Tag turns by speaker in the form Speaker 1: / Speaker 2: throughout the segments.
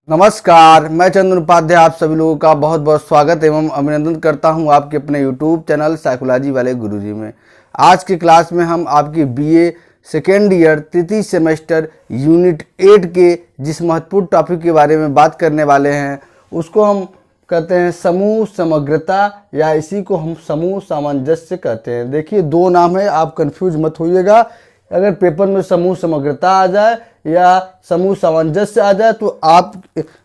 Speaker 1: नमस्कार, मैं चंदन उपाध्याय आप सभी लोगों का बहुत बहुत स्वागत एवं अभिनंदन करता हूं आपके अपने YouTube चैनल साइकोलॉजी वाले गुरुजी में। आज की क्लास में हम आपकी बीए सेकेंड ईयर तृतीय सेमेस्टर यूनिट 8 के जिस महत्वपूर्ण टॉपिक के बारे में बात करने वाले हैं उसको हम कहते हैं समूह समग्रता, या इसी को हम समूह सामंजस्य कहते हैं। देखिए, दो नाम है, आप कंफ्यूज मत होइएगा। अगर पेपर में समूह समग्रता आ जाए या समूह सामंजस्य आ जाए तो आप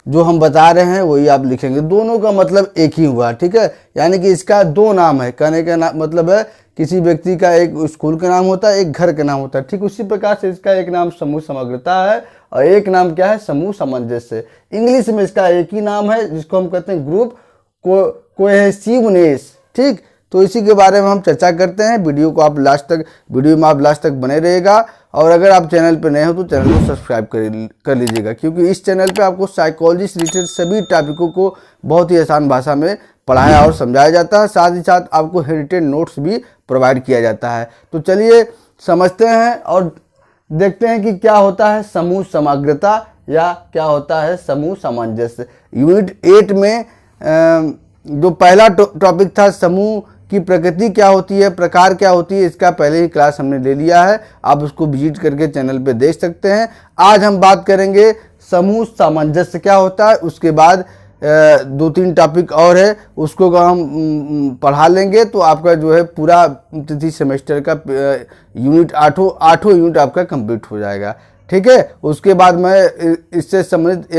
Speaker 1: जो हम बता रहे हैं वही आप लिखेंगे। दोनों का मतलब एक ही हुआ, ठीक है। यानी कि इसका दो नाम है। कहने का मतलब है किसी व्यक्ति का एक स्कूल का नाम होता है, एक घर का नाम होता है। ठीक उसी प्रकार से इसका एक नाम समूह समग्रता है और एक नाम क्या है, समूह सामंजस्य। इंग्लिश में इसका एक ही नाम है जिसको हम कहते हैं ग्रुप कोहेसिवनेस। ठीक, तो इसी के बारे में हम चर्चा करते हैं। वीडियो में आप लास्ट तक बने रहेगा। और अगर आप चैनल पर नए हो तो चैनल को सब्सक्राइब कर लीजिएगा, क्योंकि इस चैनल पे आपको साइकोलॉजी से रिलेटेड सभी टॉपिकों को बहुत ही आसान भाषा में पढ़ाया और समझाया जाता है। साथ ही साथ आपको हेरिटेज नोट्स भी प्रोवाइड किया जाता है। तो चलिए समझते हैं और देखते हैं कि क्या होता है समूह समग्रता या क्या होता है समूह सामंजस्य। यूनिट 8 में जो पहला टॉपिक था समूह की प्रकृति क्या होती है, प्रकार क्या होती है, इसका पहले ही क्लास हमने ले लिया है। आप उसको विजिट करके चैनल पे देख सकते हैं। आज हम बात करेंगे समूह सामंजस्य क्या होता है। उसके बाद 2-3 टॉपिक और है, उसको हम पढ़ा लेंगे तो आपका जो है पूरा तृतीय सेमेस्टर का यूनिट आठों यूनिट आपका कंप्लीट हो जाएगा। ठीक है। उसके बाद मैं इससे संबंधित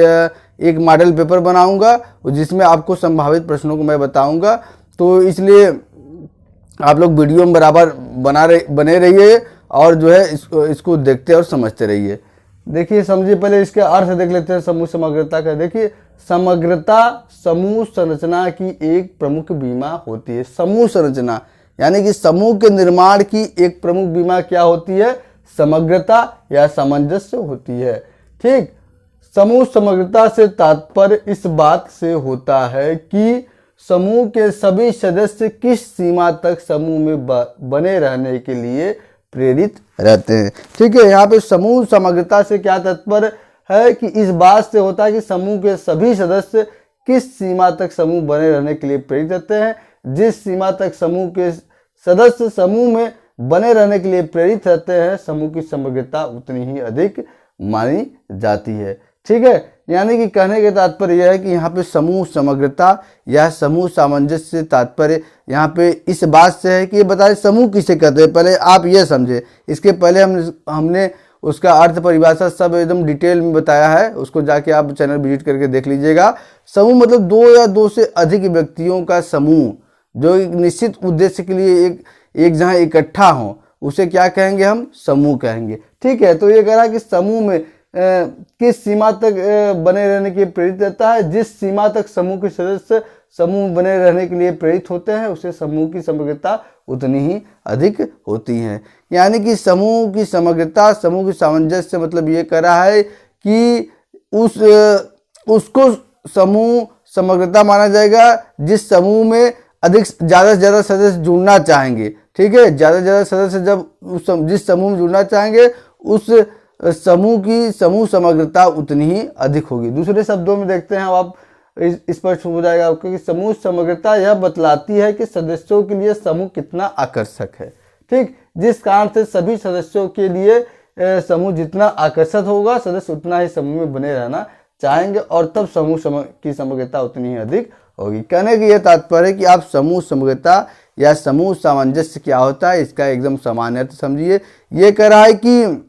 Speaker 1: एक मॉडल पेपर बनाऊंगा जिसमें आपको संभावित प्रश्नों को मैं बताऊंगा। तो इसलिए आप लोग वीडियो में बराबर बने रहिए और जो है इसको देखते और समझते रहिए। देखिए, समझिए, पहले इसके अर्थ देख लेते हैं समूह समग्रता का। देखिए, समग्रता समूह संरचना की एक प्रमुख बीमा होती है। समूह संरचना यानी कि समूह के निर्माण की एक प्रमुख बीमा क्या होती है, समग्रता या सामंजस्य होती है। ठीक, समूह समग्रता से तात्पर्य इस बात से होता है कि समूह के सभी सदस्य किस सीमा तक समूह में बने रहने के लिए प्रेरित रहते हैं। ठीक है, यहाँ पे समूह समग्रता से क्या तात्पर्य है कि इस बात से होता है कि समूह के सभी सदस्य किस सीमा तक समूह बने रहने के लिए प्रेरित रहते हैं। जिस सीमा तक समूह के सदस्य समूह में बने रहने के लिए प्रेरित रहते हैं, समूह की समग्रता उतनी ही अधिक मानी जाती है। ठीक है, यानी कि कहने के तात्पर्य यह है कि यहाँ पे समूह समग्रता या समूह सामंजस्य से तात्पर्य यहाँ पे इस बात से है कि ये बताए समूह किसे कहते हैं। पहले आप ये समझे, इसके पहले हमने उसका अर्थ परिभाषा सब एकदम डिटेल में बताया है, उसको जाके आप चैनल विजिट करके देख लीजिएगा। समूह मतलब दो या दो से अधिक व्यक्तियों का समूह जो एक निश्चित उद्देश्य के लिए एक जहाँ इकट्ठा हो, उसे क्या कहेंगे, हम समूह कहेंगे। ठीक है, तो ये कह रहा है कि समूह में किस सीमा तक बने रहने के लिए प्रेरित रहता है। जिस सीमा तक समूह के सदस्य समूह बने रहने के लिए प्रेरित होते हैं उसे समूह की समग्रता उतनी ही अधिक होती है। यानी कि समूह की समग्रता, समूह की सामंजस्य मतलब ये कह रहा है कि उसको समूह समग्रता माना जाएगा जिस समूह में ज़्यादा से ज़्यादा सदस्य जुड़ना चाहेंगे। ठीक है, ज़्यादा से ज़्यादा सदस्य जब जिस समूह में जुड़ना चाहेंगे उस समूह की समूह समग्रता उतनी ही अधिक होगी। दूसरे शब्दों में देखते हैं, आप स्पष्ट हो जाएगा आपको कि समूह समग्रता यह बतलाती है कि सदस्यों के लिए समूह कितना आकर्षक है। ठीक, जिस कारण से सभी सदस्यों के लिए समूह जितना आकर्षक होगा, सदस्य उतना ही समूह में बने रहना चाहेंगे और तब समूह की समग्रता उतनी ही अधिक होगी। कहने की यह तात्पर्य है कि आप समूह समग्रता या समूह सामंजस्य क्या होता है इसका एकदम सामान्य अर्थ समझिए। ये कह रहा है कि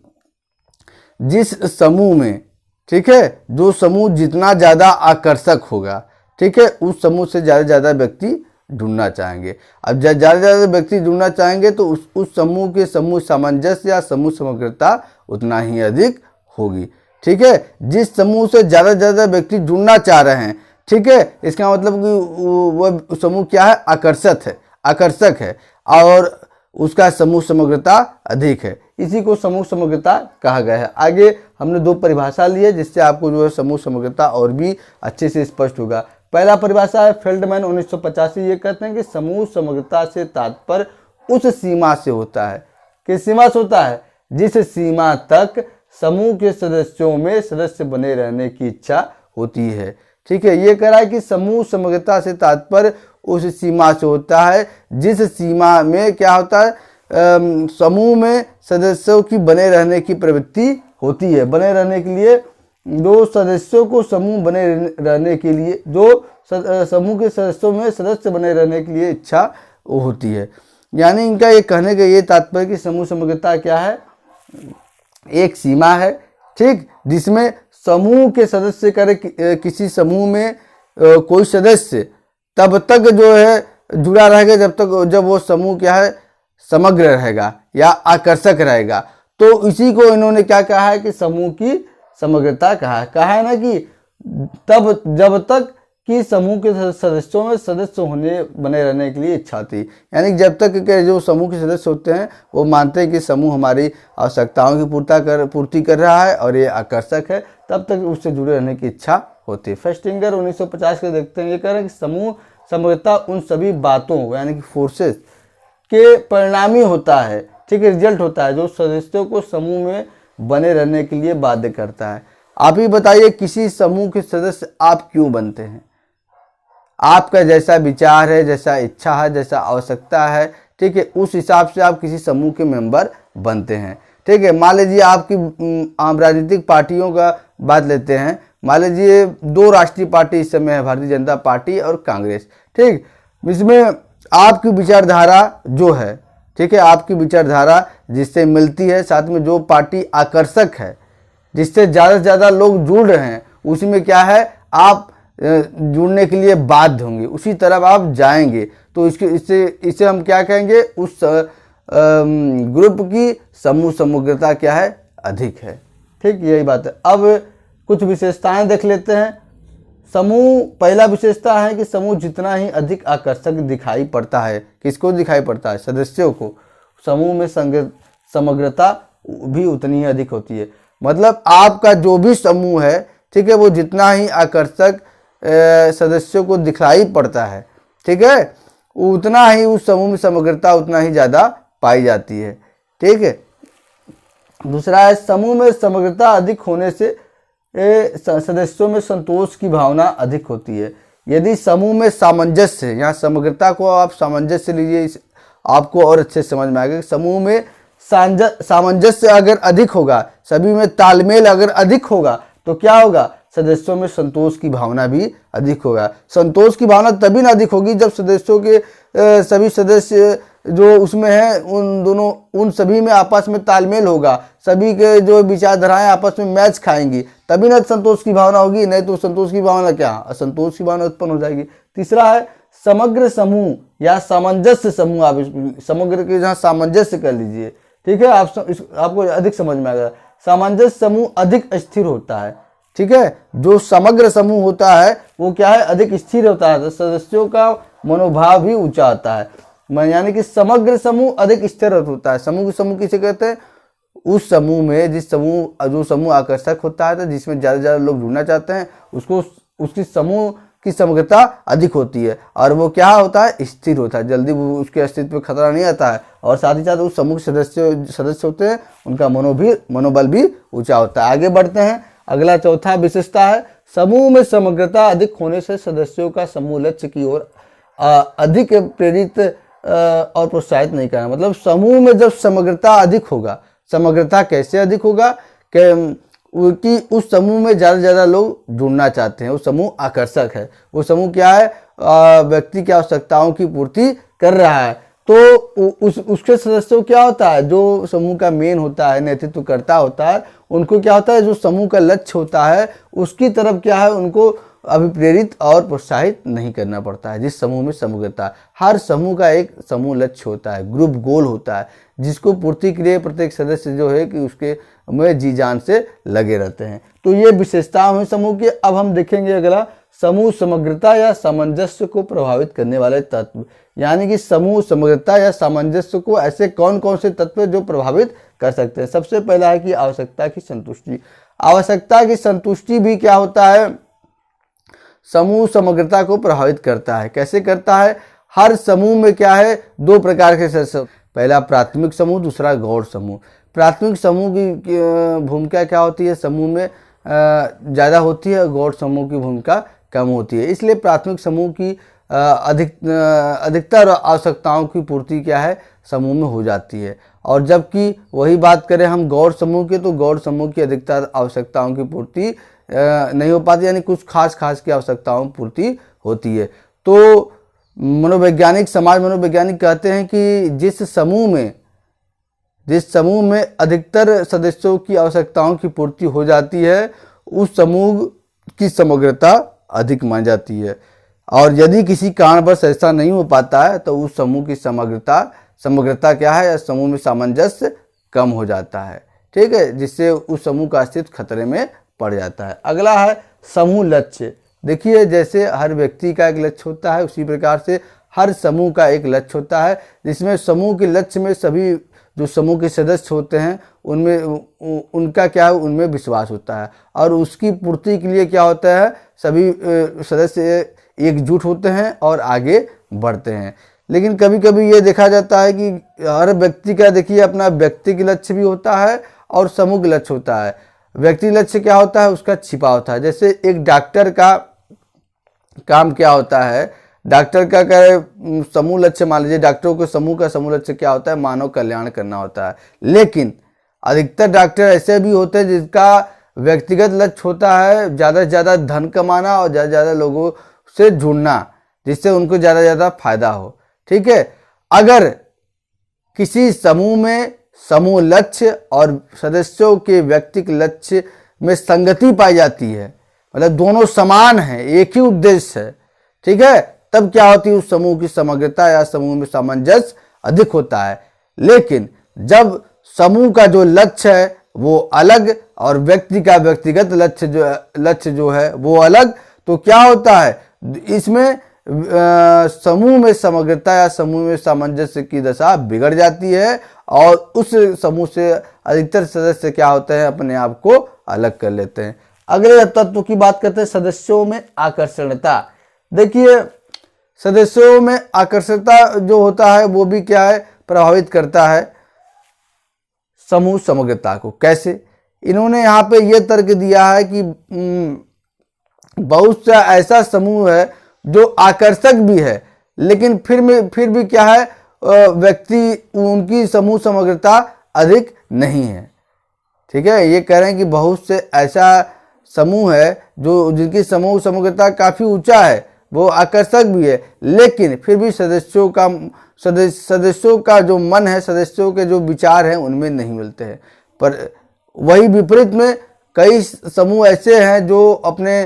Speaker 1: जिस समूह में, ठीक है, जो समूह जितना ज़्यादा आकर्षक होगा, ठीक है, उस समूह से ज़्यादा व्यक्ति जुड़ना चाहेंगे। अब ज़्यादा व्यक्ति जुड़ना चाहेंगे तो उस समूह के समूह सामंजस्य या समूह समग्रता उतना ही अधिक होगी। ठीक है, जिस समूह से ज़्यादा व्यक्ति जुड़ना चाह रहे हैं, ठीक है, इसका मतलब कि वह समूह क्या है, आकर्षक है और उसका समूह समग्रता अधिक है। इसी को समूह समग्रता कहा गया है। आगे हमने 2 परिभाषा ली है जिससे आपको जो है समूह समग्रता और भी अच्छे से स्पष्ट होगा। पहला परिभाषा है फेल्डमैन 1985। ये कहते हैं कि समूह समग्रता से तात्पर्य उस सीमा से होता है, किस सीमा से होता है, जिस सीमा तक समूह के सदस्यों में सदस्य बने रहने की इच्छा होती है। ठीक है, ये कह रहा है कि समूह समग्रता से तात्पर्य उस सीमा से होता है जिस सीमा में क्या होता है, समूह में सदस्यों की बने रहने की प्रवृत्ति होती है। बने रहने के लिए दो सदस्यों को समूह बने रहने के लिए समूह के सदस्यों में सदस्य बने रहने के लिए इच्छा होती है। यानी इनका ये कहने का ये तात्पर्य कि समूह समग्रता क्या है, एक सीमा है, ठीक, जिसमें समूह के सदस्य करे किसी समूह में कोई सदस्य तब तक जो है जुड़ा रहेगा जब वो समूह क्या है, समग्र रहेगा या आकर्षक रहेगा। तो इसी को इन्होंने क्या कहा है कि समूह की समग्रता कहा है ना, कि तब जब तक कि समूह के सदस्यों में सदस्य होने बने रहने के लिए इच्छा थी। यानी जब तक के जो समूह के सदस्य होते हैं वो मानते हैं कि समूह हमारी आवश्यकताओं की पूर्ति कर रहा है और ये आकर्षक है, तब तक उससे जुड़े रहने की इच्छा होती है। फेस्टिंगर 1950 के देखते हैं, ये कह रहे हैं कि समूह समग्रता उन सभी बातों यानी कि फोर्सेस के परिणामी होता है, ठीक है, रिजल्ट होता है जो सदस्यों को समूह में बने रहने के लिए बाध्य करता है। आप ही बताइए, किसी समूह के सदस्य आप क्यों बनते हैं? आपका जैसा विचार है, जैसा इच्छा है, जैसा आवश्यकता है, ठीक है, उस हिसाब से आप किसी समूह के मेंबर बनते हैं। ठीक है, मान लीजिए आपकी आम राजनीतिक पार्टियों का बात लेते हैं। मान लीजिए दो राष्ट्रीय पार्टी इस समय है, भारतीय जनता पार्टी और कांग्रेस। ठीक, इसमें आपकी विचारधारा जो है, ठीक है, आपकी विचारधारा जिससे मिलती है, साथ में जो पार्टी आकर्षक है, जिससे ज़्यादा से ज़्यादा लोग जुड़ रहे हैं, उसमें क्या है, आप जुड़ने के लिए बाध्य होंगे, उसी तरफ आप जाएंगे। तो इससे हम क्या कहेंगे, उस ग्रुप की समूह समग्रता क्या है, अधिक है। ठीक, यही बात है। अब कुछ विशेषताएं देख लेते हैं। समूह, पहला विशेषता है कि समूह जितना ही अधिक आकर्षक दिखाई पड़ता है, किसको दिखाई पड़ता है, सदस्यों को, समूह में समग्रता भी उतनी ही अधिक होती है। मतलब आपका जो भी समूह है, ठीक है, वो जितना ही आकर्षक सदस्यों को दिखाई पड़ता है, ठीक है, उतना ही उस समूह में समग्रता उतना ही ज़्यादा पाई जाती है। ठीक है, दूसरा है समूह में समग्रता अधिक होने से सदस्यों में संतोष की भावना अधिक होती है। यदि समूह में सामंजस्य, यहाँ समग्रता को आप सामंजस्य लीजिए, आपको और अच्छे समझ में आएगा। समूह में सामंजस्य अगर अधिक होगा, सभी में तालमेल अगर अधिक होगा, तो क्या होगा, सदस्यों में संतोष की भावना भी अधिक होगा। संतोष की भावना तभी ना अधिक होगी जब सदस्यों के सभी सदस्य जो उसमें हैं उन सभी में आपस में तालमेल होगा, सभी के जो विचारधाराएं आपस में मैच खाएंगी, तभी ना संतोष की भावना होगी। नहीं तो संतोष की भावना क्या, असंतोष की भावना उत्पन्न हो जाएगी। तीसरा है समग्र समूह या सामंजस्य समूह। आप समग्र के जहाँ सामंजस्य कर लीजिए, ठीक है, आपको अधिक समझ में आएगा। सामंजस्य समूह अधिक स्थिर होता है। ठीक है, जो समग्र समूह होता है वो क्या है, अधिक स्थिर होता है, तो सदस्यों का मनोभाव भी ऊंचा आता है। यानी कि समग्र समूह अधिक स्थिर होता है। समूह किसे कहते हैं, उस समूह में जो समूह आकर्षक होता है, तो जिसमें ज़्यादा से ज़्यादा लोग जुड़ना चाहते हैं, उसकी समूह की समग्रता अधिक होती है और वो क्या होता है, स्थिर होता है, जल्दी वो उसके अस्तित्व में खतरा नहीं आता है। और साथ ही साथ उस समूह के सदस्य होते हैं, उनका मनोबल भी ऊंचा होता है। आगे बढ़ते हैं, अगला चौथा विशेषता है समूह में समग्रता अधिक होने से सदस्यों का समूह लक्ष्य की ओर अधिक प्रेरित और प्रोत्साहित नहीं करना। मतलब समूह में जब समग्रता अधिक होगा, समग्रता कैसे अधिक होगा कि उस समूह में ज़्यादा से ज़्यादा लोग जुड़ना चाहते हैं, वो समूह आकर्षक है, वो समूह क्या है, व्यक्ति की आवश्यकताओं की पूर्ति कर रहा है। तो उसके सदस्यों क्या होता है, जो समूह का मेन होता है, नेतृत्व करता होता है, उनको क्या होता है, जो समूह का लक्ष्य होता है उसकी तरफ क्या है, उनको अभिप्रेरित और प्रोत्साहित नहीं करना पड़ता है। जिस समूह में समग्रता, हर समूह का एक समूह लक्ष्य होता है, ग्रुप गोल होता है, जिसको पूर्ति के लिए प्रत्येक सदस्य जो है कि उसके में जी जान से लगे रहते हैं। तो ये विशेषताएं हैं समूह की। अब हम देखेंगे अगला, समूह समग्रता या सामंजस्य को प्रभावित करने वाले तत्व। यानी कि समूह समग्रता या सामंजस्य को ऐसे कौन कौन से तत्व जो प्रभावित कर सकते हैं। सबसे पहला है कि आवश्यकता की संतुष्टि। आवश्यकता की संतुष्टि भी क्या होता है, समूह समग्रता को प्रभावित करता है। कैसे करता है, हर समूह में क्या है, दो प्रकार के सदस्य, पहला प्राथमिक समूह, दूसरा गौड़ समूह। प्राथमिक समूह की भूमिका क्या होती है, समूह में ज़्यादा होती है, गौड़ समूह की भूमिका कम होती है। इसलिए प्राथमिक समूह की अधिकतर आवश्यकताओं की पूर्ति क्या है, समूह में हो जाती है। और जबकि वही बात करें हम गौड़ समूह की, तो गौड़ समूह की अधिकतर आवश्यकताओं की पूर्ति नहीं हो पाती, यानी कुछ खास की आवश्यकताओं की पूर्ति होती है। तो मनोवैज्ञानिक, समाज मनोवैज्ञानिक कहते हैं कि जिस समूह में अधिकतर सदस्यों की आवश्यकताओं की पूर्ति हो जाती है, उस समूह की समग्रता अधिक मानी जाती है। और यदि किसी कारणवश ऐसा नहीं हो पाता है तो उस समूह की समग्रता क्या है, या समूह में सामंजस्य कम हो जाता है। ठीक है, जिससे उस समूह का अस्तित्व खतरे में पड़ जाता है। अगला है समूह लक्ष्य। देखिए, जैसे हर व्यक्ति का एक लक्ष्य होता है, उसी प्रकार से हर समूह का एक लक्ष्य होता है, जिसमें समूह के लक्ष्य में सभी जो समूह के सदस्य होते हैं उनमें उनका क्या है, उनमें विश्वास होता है। और उसकी पूर्ति के लिए क्या होता है, सभी सदस्य एकजुट होते हैं और आगे बढ़ते हैं। लेकिन कभी कभी ये देखा जाता है कि हर व्यक्ति का, देखिए, अपना व्यक्तिगत लक्ष्य भी होता है और समूह लक्ष्य होता है। व्यक्तिगत लक्ष्य क्या होता है, उसका छिपा होता है। जैसे एक डॉक्टर का काम क्या होता है, डॉक्टर का समूह लक्ष्य, मान लीजिए डॉक्टरों के समूह का समूह लक्ष्य क्या होता है, मानव कल्याण करना होता है। लेकिन अधिकतर डॉक्टर ऐसे भी होते हैं जिसका व्यक्तिगत लक्ष्य होता है ज़्यादा से ज़्यादा धन कमाना और ज़्यादा से ज़्यादा लोगों से जुड़ना, जिससे उनको ज़्यादा से ज़्यादा फायदा हो। ठीक है, अगर किसी समूह में समूह लक्ष्य और सदस्यों के व्यक्तिगत लक्ष्य में संगति पाई जाती है, मतलब दोनों समान हैं, एक ही उद्देश्य है, ठीक है, तब क्या होती है, उस समूह की समग्रता या समूह में सामंजस्य अधिक होता है। लेकिन जब समूह का जो लक्ष्य है वो अलग और व्यक्ति का व्यक्तिगत लक्ष्य जो है वो अलग, तो क्या होता है, इसमें समूह में समग्रता या समूह में सामंजस्य की दशा बिगड़ जाती है और उस समूह से अधिकतर सदस्य क्या होते हैं, अपने आप को अलग कर लेते हैं। अगले तत्व की बात करते हैं, सदस्यों में आकर्षणीयता। देखिए, सदस्यों में आकर्षणीयता जो होता है वो भी क्या है, प्रभावित करता है समूह समग्रता को। कैसे? इन्होंने यहाँ पे ये तर्क दिया है कि बहुत सा ऐसा समूह है जो आकर्षक भी है, लेकिन फिर भी क्या है, व्यक्ति उनकी समूह समग्रता अधिक नहीं है। ठीक है, ये कह रहे हैं कि बहुत से ऐसा समूह है जो जिनकी समूह समग्रता काफ़ी ऊंचा है, वो आकर्षक भी है, लेकिन फिर भी सदस्यों का जो मन है, सदस्यों के जो विचार हैं उनमें नहीं मिलते हैं। पर वही विपरीत में कई समूह ऐसे हैं जो अपने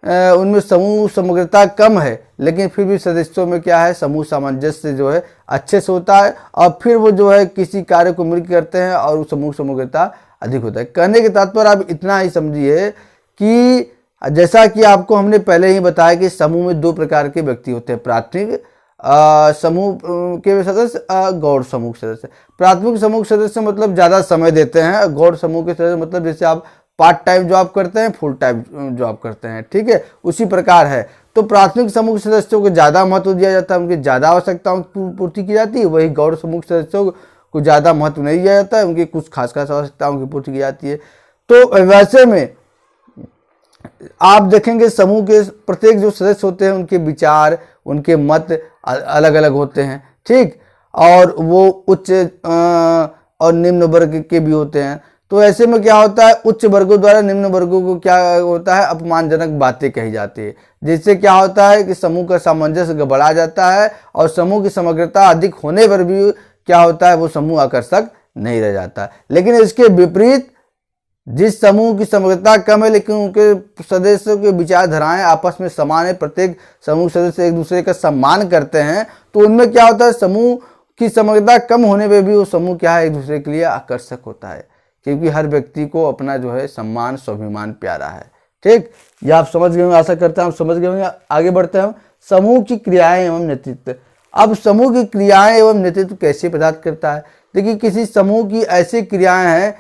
Speaker 1: उनमें समूह समग्रता कम है, लेकिन फिर भी सदस्यों में क्या है, समूह सामंजस्य जो है अच्छे से होता है और फिर वो जो है किसी कार्य को मिलकर करते हैं और समूह समग्रता अधिक होता है। कहने के तात्पर्य आप इतना ही समझिए कि जैसा कि आपको हमने पहले ही बताया कि समूह में दो प्रकार के व्यक्ति होते हैं, प्राथमिक समूह के सदस्य, गौड़ समूह सदस्य। प्राथमिक समूह सदस्य मतलब ज़्यादा समय देते हैं, गौड़ समूह के सदस्य मतलब जैसे आप पार्ट टाइम जॉब करते हैं, फुल टाइम जॉब करते हैं। ठीक है, उसी प्रकार है। तो प्राथमिक समूह सदस्यों को ज़्यादा महत्व दिया जाता है, उनकी ज़्यादा आवश्यकताओं की पूर्ति की जाती है। वही गौड़ समूह सदस्यों को ज़्यादा महत्व नहीं दिया जाता है, उनकी कुछ खास आवश्यकताओं की पूर्ति की जाती है। तो वैसे में आप देखेंगे समूह के प्रत्येक जो सदस्य होते हैं उनके विचार, उनके मत अलग अलग होते हैं। ठीक, और वो उच्च और निम्न वर्ग के भी होते हैं। तो ऐसे में क्या होता है, उच्च वर्गों द्वारा निम्न वर्गों को क्या होता है, अपमानजनक बातें कही जाती है, जिससे क्या होता है कि समूह का सामंजस्य गड़बड़ा जाता है और समूह की समग्रता अधिक होने पर भी क्या होता है, वो समूह आकर्षक नहीं रह जाता। लेकिन इसके विपरीत जिस समूह की समग्रता कम है लेकिन उनके सदस्यों के विचारधाराएं आपस में समान है, प्रत्येक समूह सदस्य एक दूसरे का सम्मान करते हैं, तो उनमें क्या होता है, समूह की समग्रता कम होने पर भी वो समूह क्या है, एक दूसरे के लिए आकर्षक होता है, क्योंकि हर व्यक्ति को अपना जो है सम्मान स्वाभिमान प्यारा है। ठीक, ये आप समझ गए होंगे, आशा करता हूँ समझ गए होंगे। आगे बढ़ते हैं, समूह की क्रियाएं एवं नेतृत्व। अब समूह की क्रियाएं एवं नेतृत्व कैसे प्रदान करता है? देखिए, किसी समूह की ऐसी क्रियाएं हैं,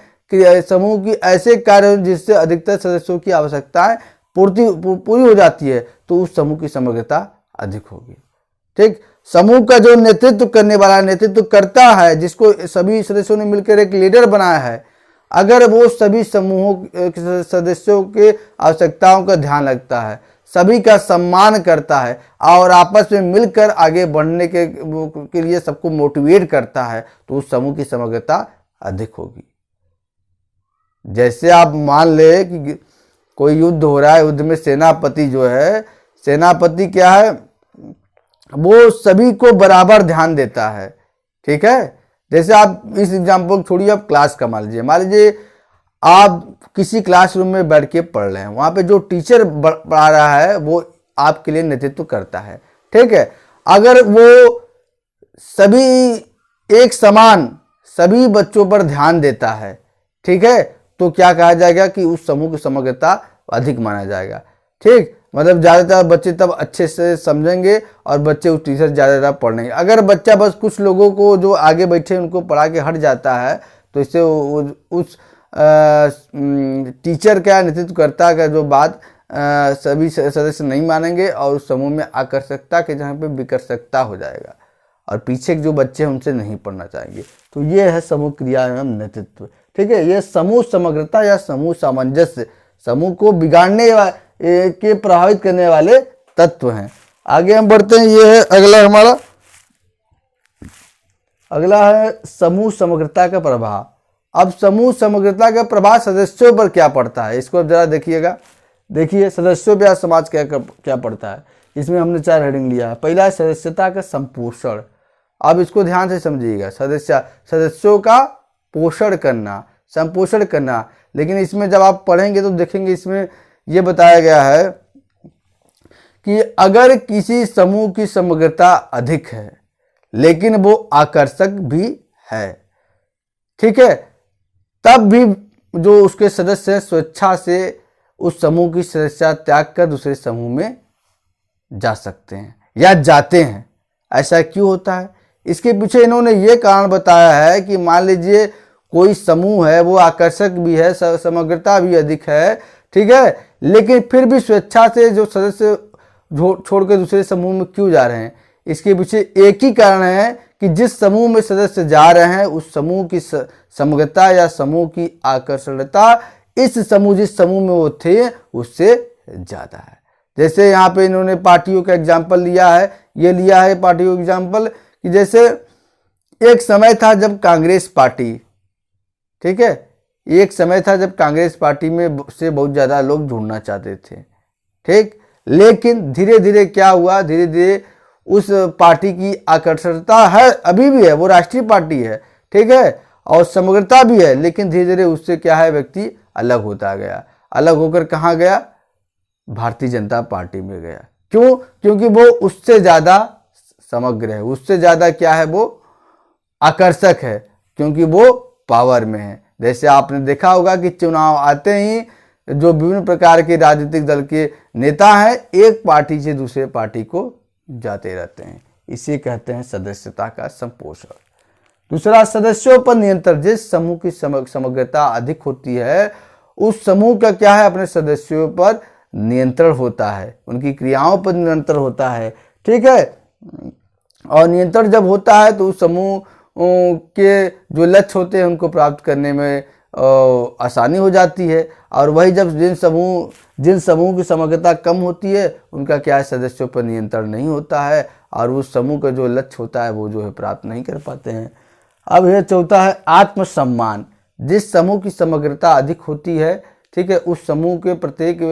Speaker 1: समूह की ऐसे कार्य जिससे अधिकतर सदस्यों की आवश्यकताएं पूरी हो जाती है, तो उस समूह की समग्रता अधिक होगी। ठीक, समूह का जो नेतृत्व करने वाला नेतृत्व करता है, जिसको सभी सदस्यों ने मिलकर एक लीडर बनाया है, अगर वो सभी समूहों के सदस्यों के आवश्यकताओं का ध्यान रखता है, सभी का सम्मान करता है और आपस में मिलकर आगे बढ़ने के लिए सबको मोटिवेट करता है, तो उस समूह की समग्रता अधिक होगी। जैसे आप मान ले कि कोई युद्ध हो रहा है, युद्ध में सेनापति जो है, सेनापति क्या है, वो सभी को बराबर ध्यान देता है। ठीक है, जैसे आप इस एग्जाम्पल छोड़िए, आप क्लास का मान लीजिए आप किसी क्लासरूम में बैठ के पढ़ रहे हैं, वहां पे जो टीचर पढ़ा रहा है वो आपके लिए नेतृत्व करता है। ठीक है, अगर वो सभी एक समान सभी बच्चों पर ध्यान देता है, ठीक है, तो क्या कहा जाएगा कि उस समूह की समग्रता अधिक माना जाएगा। ठीक, मतलब ज़्यादातर बच्चे तब अच्छे से समझेंगे और बच्चे उस टीचर ज़्यादा पढ़ेंगे। अगर बच्चा बस कुछ लोगों को जो आगे बैठे उनको पढ़ा के हट जाता है, तो इससे उस टीचर का नेतृत्व करता का जो बात सभी सदस्य नहीं मानेंगे और उस समूह में आकर्षकता के जहाँ पे विकर्षकता हो जाएगा और पीछे के जो बच्चे हैं उनसे नहीं पढ़ना चाहेंगे। तो ये है समूह क्रिया एवं नेतृत्व। ठीक है, ये समूह समग्रता या समूह सामंजस्य, समूह को बिगाड़ने के प्रभावित करने वाले तत्व हैं। आगे हम बढ़ते हैं, ये है अगला हमारा, अगला है समूह समग्रता का प्रभाव। अब समूह समग्रता का प्रभाव सदस्यों पर क्या पड़ता है, इसको अब जरा देखिएगा। देखिए सदस्यों पर समाज क्या पड़ता है। इसमें हमने 4 हेडिंग लिया है। पहला है सदस्यता का संपोषण। अब इसको ध्यान से समझिएगा, सदस्यों का पोषण करना, संपोषण करना। लेकिन इसमें जब आप पढ़ेंगे तो देखेंगे इसमें यह बताया गया है कि अगर किसी समूह की समग्रता अधिक है लेकिन वो आकर्षक भी है, ठीक है, तब भी जो उसके सदस्य स्वेच्छा से उस समूह की सदस्यता त्याग कर दूसरे समूह में जा सकते हैं या जाते हैं। ऐसा क्यों होता है? इसके पीछे इन्होंने ये कारण बताया है कि मान लीजिए कोई समूह है, वो आकर्षक भी है, समग्रता भी अधिक है, ठीक है, लेकिन फिर भी स्वेच्छा से जो सदस्य छोड़ के दूसरे समूह में क्यों जा रहे हैं? इसके पीछे एक ही कारण है कि जिस समूह में सदस्य जा रहे हैं उस समूह की समग्रता या समूह की आकर्षणता इस समूह जिस समूह में वो थे उससे ज्यादा है। जैसे यहाँ पे इन्होंने पार्टियों का एग्जाम्पल लिया है, ये लिया है पार्टियों का एग्जाम्पल कि जैसे एक समय था जब कांग्रेस पार्टी, ठीक है, एक समय था जब कांग्रेस पार्टी में से बहुत ज़्यादा लोग जुड़ना चाहते थे, ठीक, लेकिन धीरे धीरे क्या हुआ, धीरे धीरे उस पार्टी की आकर्षणता है, अभी भी है, वो राष्ट्रीय पार्टी है, ठीक है, और समग्रता भी है, लेकिन धीरे धीरे उससे क्या है, व्यक्ति अलग होता गया। अलग होकर कहाँ गया? भारतीय जनता पार्टी में गया। क्यों? क्योंकि वो उससे ज़्यादा समग्र है, उससे ज़्यादा क्या है, वो आकर्षक है, क्योंकि वो पावर में है। जैसे आपने देखा होगा कि चुनाव आते ही जो विभिन्न प्रकार के राजनीतिक दल के नेता हैं एक पार्टी से दूसरे पार्टी को जाते रहते हैं। इसे कहते हैं सदस्यता का संपोषण। दूसरा, सदस्यों पर नियंत्रण। जिस समूह की समग्रता अधिक होती है उस समूह का क्या है, अपने सदस्यों पर नियंत्रण होता है, उनकी क्रियाओं पर नियंत्रण होता है, ठीक है, और नियंत्रण जब होता है तो उस समूह के जो लक्ष्य होते हैं उनको प्राप्त करने में आसानी हो जाती है। और वही जब जिन समूह की समग्रता कम होती है उनका क्या है, सदस्यों पर नियंत्रण नहीं होता है और उस समूह का जो लक्ष्य होता है वो जो है प्राप्त नहीं कर पाते हैं। अब यह चौथा है आत्मसम्मान। जिस समूह की समग्रता अधिक होती है, ठीक है, उस समूह के प्रत्येक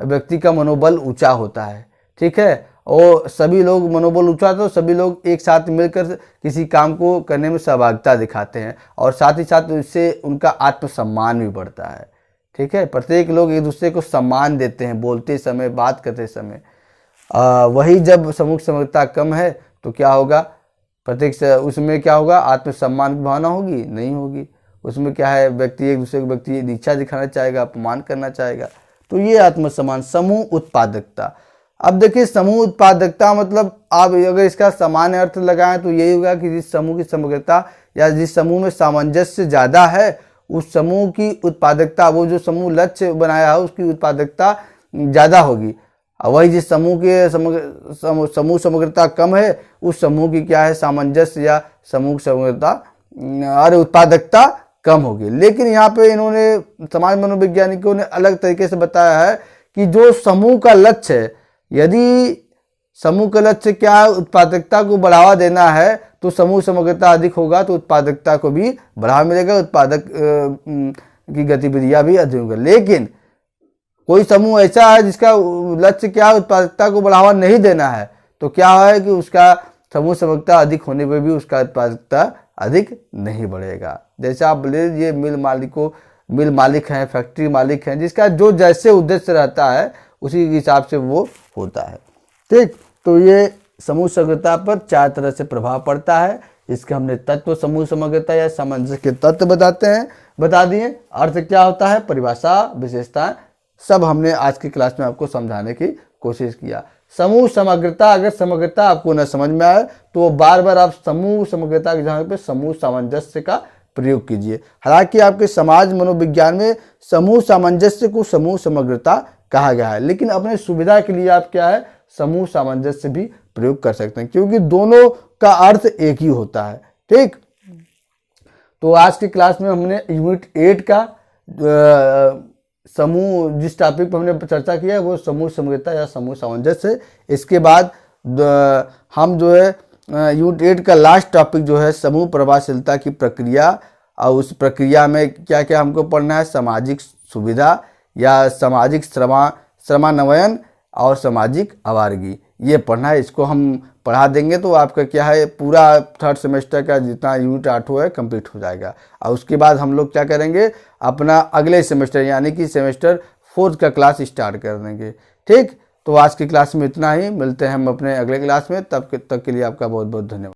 Speaker 1: व्यक्ति का मनोबल ऊंचा होता है, ठीक है, और सभी लोग मनोबल ऊंचा तो सभी लोग एक साथ मिलकर किसी काम को करने में सहभागिता दिखाते हैं और साथ ही साथ इससे उनका आत्मसम्मान भी बढ़ता है, ठीक है, प्रत्येक लोग एक दूसरे को सम्मान देते हैं बोलते समय, बात करते समय। वही जब समूह की समग्रता कम है तो क्या होगा, प्रत्येक उसमें क्या होगा, आत्मसम्मान की भावना होगी? नहीं होगी। उसमें क्या है, व्यक्ति एक दूसरे को व्यक्ति नीचा दिखाना चाहेगा, अपमान करना चाहेगा। तो ये आत्मसम्मान। समूह उत्पादकता। अब देखिए समूह उत्पादकता मतलब आप अगर इसका सामान्य अर्थ लगाएं तो यही होगा कि जिस समूह की समग्रता या जिस समूह में सामंजस्य ज़्यादा है उस समूह की उत्पादकता, वो जो समूह लक्ष्य बनाया है उसकी उत्पादकता ज़्यादा होगी। वही जिस समूह के समूह समग्रता कम है उस समूह की क्या है, सामंजस्य या समूह समग्रता और उत्पादकता कम होगी। लेकिन यहाँ पे इन्होंने समाज मनोवैज्ञानिकों ने अलग तरीके से बताया है कि जो समूह का लक्ष्य है, यदि समूह का लक्ष्य क्या है, उत्पादकता को बढ़ावा देना है, तो समूह समग्रता अधिक होगा तो उत्पादकता को भी बढ़ावा मिलेगा, उत्पादक की गतिविधियां भी अधिक होंगी। लेकिन कोई समूह ऐसा है जिसका लक्ष्य क्या है, उत्पादकता को बढ़ावा नहीं देना है, तो क्या है कि उसका समूह समग्रता अधिक होने पर भी उसका उत्पादकता अधिक नहीं बढ़ेगा। जैसे आप बोले ये मिल मालिक हैं, फैक्ट्री मालिक हैं, जिसका जो जैसे उद्देश्य रहता है उसी के हिसाब से वो होता है। ठीक, तो ये समूह समग्रता पर 4 तरह से प्रभाव पड़ता है। इसके हमने तत्व समूह समग्रता या सामंजस्य के तत्व बता दिए। अर्थ क्या होता है, परिभाषा, विशेषता, सब हमने आज की क्लास में आपको समझाने की कोशिश किया। समूह समग्रता, अगर समग्रता आपको न समझ में आए तो बार बार आप समूह समग्रता की जगह पे समूह सामंजस्य का प्रयोग कीजिए। हालांकि आपके समाज मनोविज्ञान में समूह सामंजस्य को समूह समग्रता कहा गया है, लेकिन अपने सुविधा के लिए आप क्या है, समूह सामंजस्य भी प्रयोग कर सकते हैं, क्योंकि दोनों का अर्थ एक ही होता है। ठीक, तो आज की क्लास में हमने यूनिट 8 का समूह, जिस टॉपिक पर हमने चर्चा किया है वो समूह समग्रता या समूह सामंजस्य। इसके बाद हम जो है यूनिट 8 का लास्ट टॉपिक जो है समूह प्रभावशीलता की प्रक्रिया, और उस प्रक्रिया में क्या क्या हमको पढ़ना है, सामाजिक सुविधा या सामाजिक श्रमान्वयन और सामाजिक आवारगी, ये पढ़ना है। इसको हम पढ़ा देंगे तो आपका क्या है, पूरा 3rd सेमेस्टर का जितना यूनिट 8 है कंप्लीट हो जाएगा। और उसके बाद हम लोग क्या करेंगे, अपना अगले सेमेस्टर यानी कि सेमेस्टर 4 का क्लास स्टार्ट कर देंगे। ठीक, तो आज की क्लास में इतना ही, मिलते हैं हम अपने अगले क्लास में, तब तक के लिए आपका बहुत बहुत धन्यवाद।